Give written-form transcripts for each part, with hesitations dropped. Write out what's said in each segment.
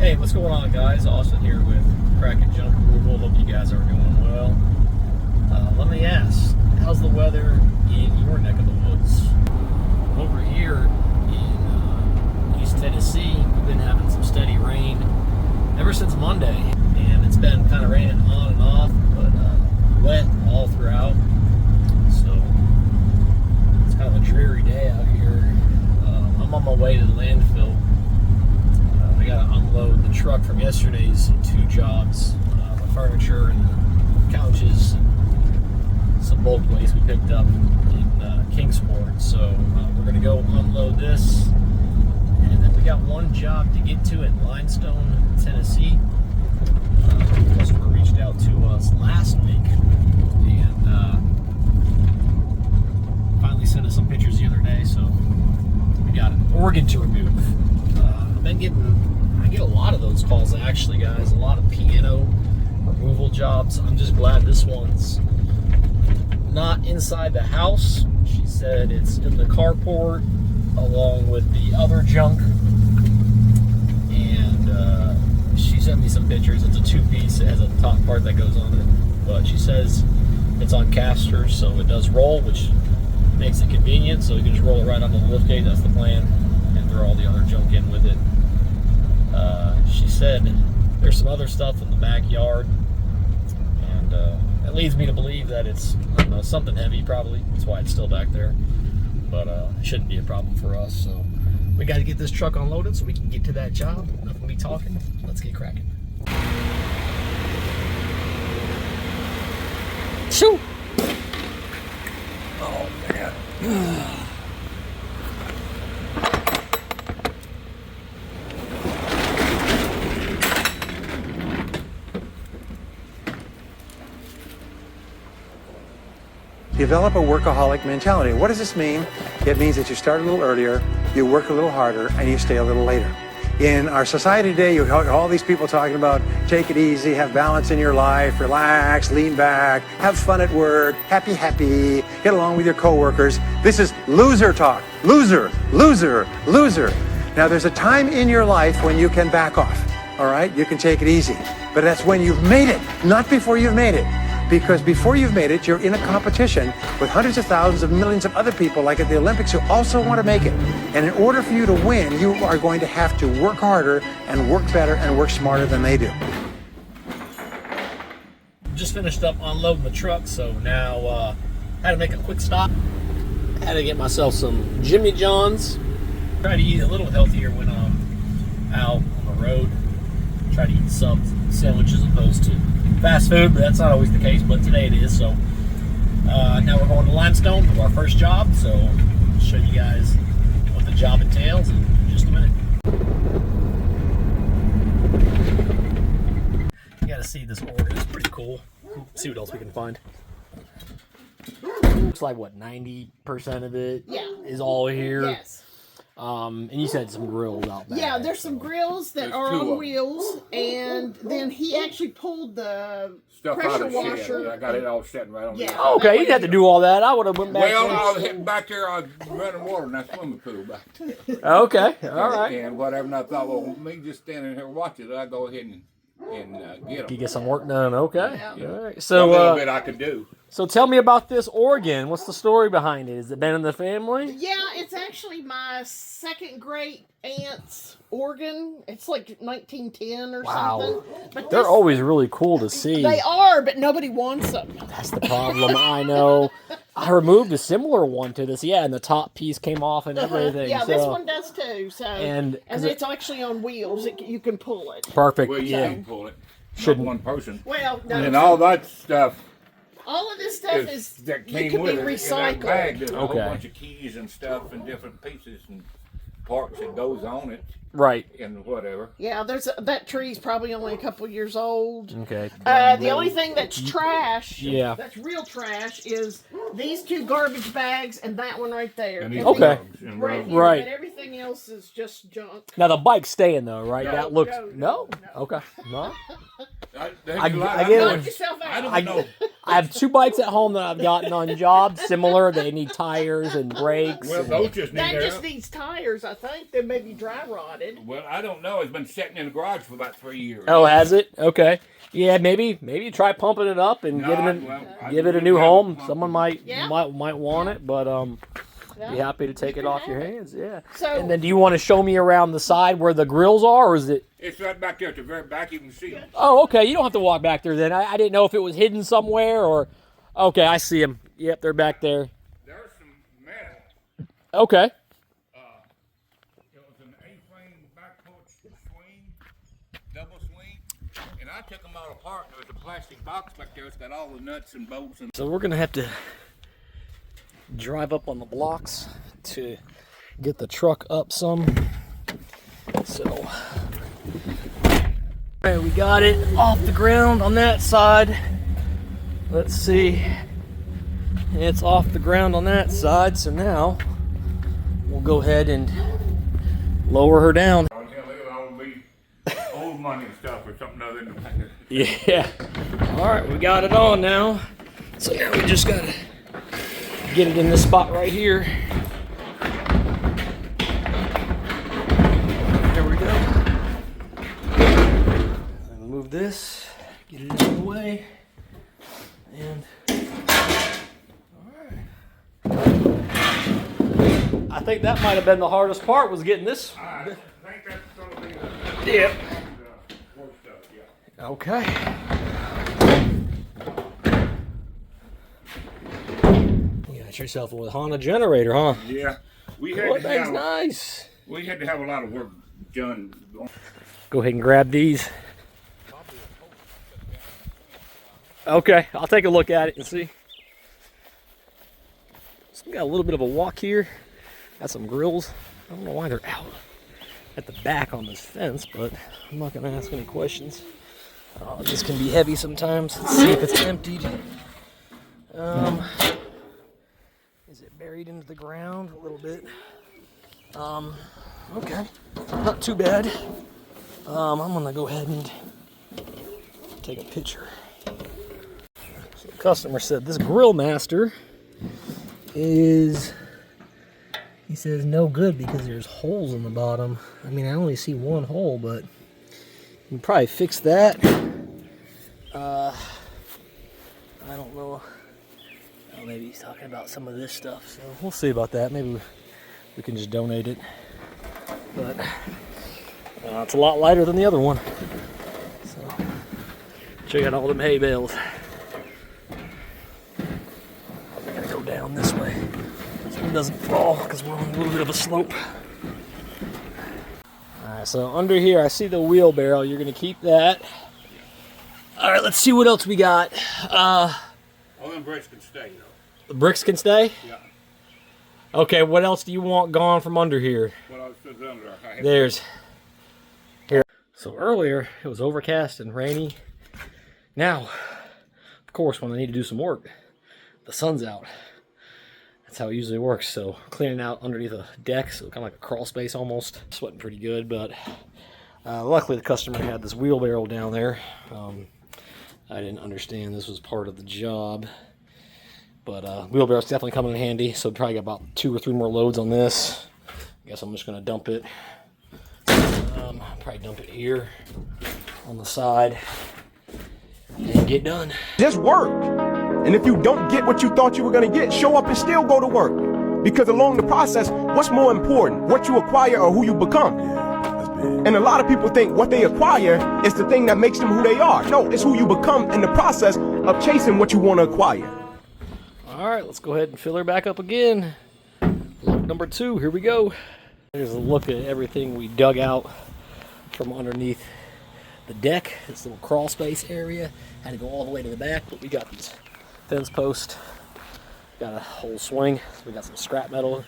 Hey, what's going on, guys? Austin here with Kraken Junk Removal. Hope you guys are doing well. Let me ask, how's the weather in your neck of the woods? Over here in East Tennessee, we've been having some steady rain ever since Monday, and it's been kind of raining on and off, but wet all throughout. So it's kind of a dreary day out here. I'm on my way to the landfill. I gotta unload the truck from yesterday's 2 jobs, the furniture and the couches, and some bulk waste we picked up in Kingsport. So we're gonna go unload this, and then we got one job to get to in Limestone, Tennessee. The customer reached out to us last week and finally sent us some pictures the other day. So we got an organ to remove. I get a lot of those calls actually, guys. A lot of piano removal jobs. I'm just glad this one's not inside the house. She said it's in the carport along with the other junk, and she sent me some pictures. It's a 2-piece. It has a top part that goes on it, but she says it's on casters, so it does roll, which makes it convenient. So you can just roll it right onto the liftgate. That's the plan, and throw all the other junk in with it. She said there's some other stuff in the backyard, and that leads me to believe that it's, I don't know, something heavy probably. That's why it's still back there, but it shouldn't be a problem for us. So we got to get this truck unloaded so we can get to that job. Enough of me talking. Let's get cracking. Shoo! Oh man. Develop a workaholic mentality. What does this mean? It means that you start a little earlier, you work a little harder, and you stay a little later. In our society today, you have all these people talking about take it easy, have balance in your life, relax, lean back, have fun at work, happy, get along with your coworkers. This is loser talk. Loser, loser, loser. Now, there's a time in your life when you can back off, all right? You can take it easy. But that's when you've made it, not before you've made it. Because before you've made it, you're in a competition with hundreds of thousands of millions of other people, like at the Olympics, who also want to make it. And in order for you to win, you are going to have to work harder and work better and work smarter than they do. Just finished up unloading the truck, so now had to make a quick stop. Had to get myself some Jimmy John's. Try to eat a little healthier when I'm out on the road. Try to eat sub sandwiches as opposed to fast food, but that's not always the case, but today it is. So now we're going to Limestone for our first job, so I'll show you guys what the job entails in just a minute. You gotta see this organ, it's pretty cool. Let's see what else we can find. Looks like what, 90% of it is all here. Yes. And you said some grills out there. Yeah, there's some grills that are on wheels, and then he actually pulled the Stuff pressure out of washer. Shed. I got it all sitting right on Yeah. the Okay, you didn't have to do all that. I would have went back. Well, I was hitting back there. I was running water in that swimming pool back there. Okay, all right. And whatever, and I thought, well, me just standing here watching it, I'd go ahead and get them. You get some work done. Okay. Yeah. All right. A So, little bit I could do. so tell me about this organ. What's the story behind it? Has it been in the family? Yeah, it's actually my second great aunt's organ. It's like 1910 or Wow. something. But They're always really cool to see. They are, but nobody wants them. That's the problem. I know. I removed a similar one to this. Yeah, and the top piece came off and everything. Yeah, so. this one does too. So And it's actually on wheels. You can pull it. Perfect. Well, you Yeah. can pull it. Shouldn't- Not one person. Well, no. And all that stuff all of this stuff is that it came can with be it. In that recycled. bag, there's a whole Okay. bunch of keys and stuff and different pieces and parts that goes on it Right. and whatever. Yeah, that tree's probably only a couple years old. Okay. The only thing that's trash, Yeah. that's real trash, is these 2 garbage bags and that one right there. And these Okay. rugs and Right, rugs. here, Right. But everything else is just junk. Now the bike's staying though, right? No, that looks no. Okay. No. I get Knock it. yourself out. I don't know. I have 2 bikes at home that I've gotten on jobs similar. They need tires and brakes. Well, and- those just need That their just needs tires, I think. They may be dry rotted. Well, I don't know. It's been sitting in the garage for about 3 years. Oh, has it? Okay. Yeah, maybe try pumping it up and No, give it a new home. Someone might Yeah. might want it, but Yeah. be happy to take You it can off your have it. hands. Yeah. So, And then, do you want to show me around the side where the grills are, or is it? It's right back there at the very back. You can see them. Oh, okay. You don't have to walk back there then. I didn't know if it was hidden somewhere or. Okay, I see them. Yep, they're back there. There's some metal. Okay. It was an A-frame back porch swing, double swing, and I took them all apart. There was a plastic box back there. It's got all the nuts and bolts and. So we're gonna have to drive up on the blocks to get the truck up some. So, all right, we got it off the ground on that side. Let's see. It's off the ground on that side. So now we'll go ahead and lower her down. Oh, yeah, look at all these old money and stuff or something other than that. Yeah. All right, we got it on now. So now we just gotta get it in this spot right here. There we go. And move this, get it out of the way, and all right. I think that might have been the hardest part, was getting this. I think that's going to be the Yep. worst stuff, yeah. Okay. You got yourself a Honda generator, huh? Yeah. We Well, had, to that's have, nice. we had to have a lot of work done. Go ahead and grab these. Okay, I'll take a look at it and see. So we got a little bit of a walk here. Got some grills. I don't know why they're out at the back on this fence, but I'm not gonna ask any questions. This can be heavy sometimes. Let's see if it's emptied. Is it buried into the ground a little bit? Okay, not too bad. I'm gonna go ahead and take a picture. So the customer said this grill master is, he says, no good because there's holes in the bottom. I mean, I only see one hole, but you can probably fix that. I don't know. Oh, maybe he's talking about some of this stuff, so we'll see about that. Maybe we can just donate it. But it's a lot lighter than the other one. So check out all them hay bales. I'm gonna go down this way so it doesn't fall because we're on a little bit of a slope. Alright, so under here I see the wheelbarrow. You're gonna keep that. Alright, let's see what else we got. All them bricks can stay, though. The bricks can stay? Yeah. Okay, what else do you want gone from under here? What else is under? There's here. So earlier it was overcast and rainy. Now, of course, when I need to do some work, the sun's out. That's how it usually works. So cleaning out underneath a deck, so kind of like a crawl space almost. Sweating pretty good, but luckily the customer had this wheelbarrow down there. I didn't understand this was part of the job, but wheelbarrow's definitely coming in handy. So probably got about 2 or 3 more loads on this. I guess I'm just gonna dump it. Probably dump it here on the side and get done. Just work. And if you don't get what you thought you were going to get, show up and still go to work. Because along the process, what's more important, what you acquire or who you become? And a lot of people think what they acquire is the thing that makes them who they are. No, it's who you become in the process of chasing what you want to acquire. All right, let's go ahead and fill her back up again. Load number 2, here we go. Here's a look at everything we dug out from underneath the deck. This little crawl space area. Had to go all the way to the back, but we got these fence posts. Got a whole swing. We got some scrap metal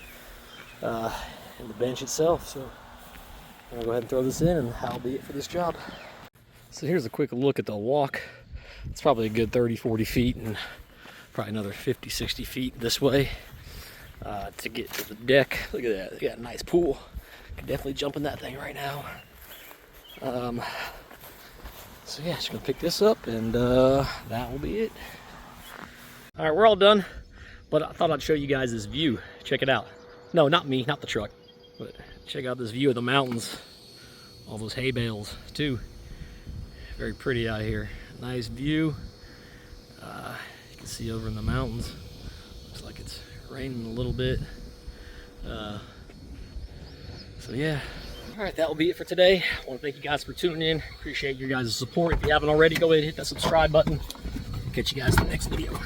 in the bench itself. So I'm gonna go ahead and throw this in, and that'll be it for this job. So here's a quick look at the walk. It's probably a good 30-40 feet, and probably another 50-60 feet this way to get to the deck. Look at that. They got a nice pool. Could definitely jump in that thing right now. So yeah, just gonna pick this up, and that will be it. All right, we're all done, but I thought I'd show you guys this view. Check it out. No, not me, not the truck, but check out this view of the mountains. All those hay bales too. Very pretty out here. Nice view. You can see over in the mountains. Looks like it's raining a little bit. So yeah. All right, that will be it for today. I want to thank you guys for tuning in. Appreciate your guys' support. If you haven't already, go ahead and hit that subscribe button. Catch you guys in the next video.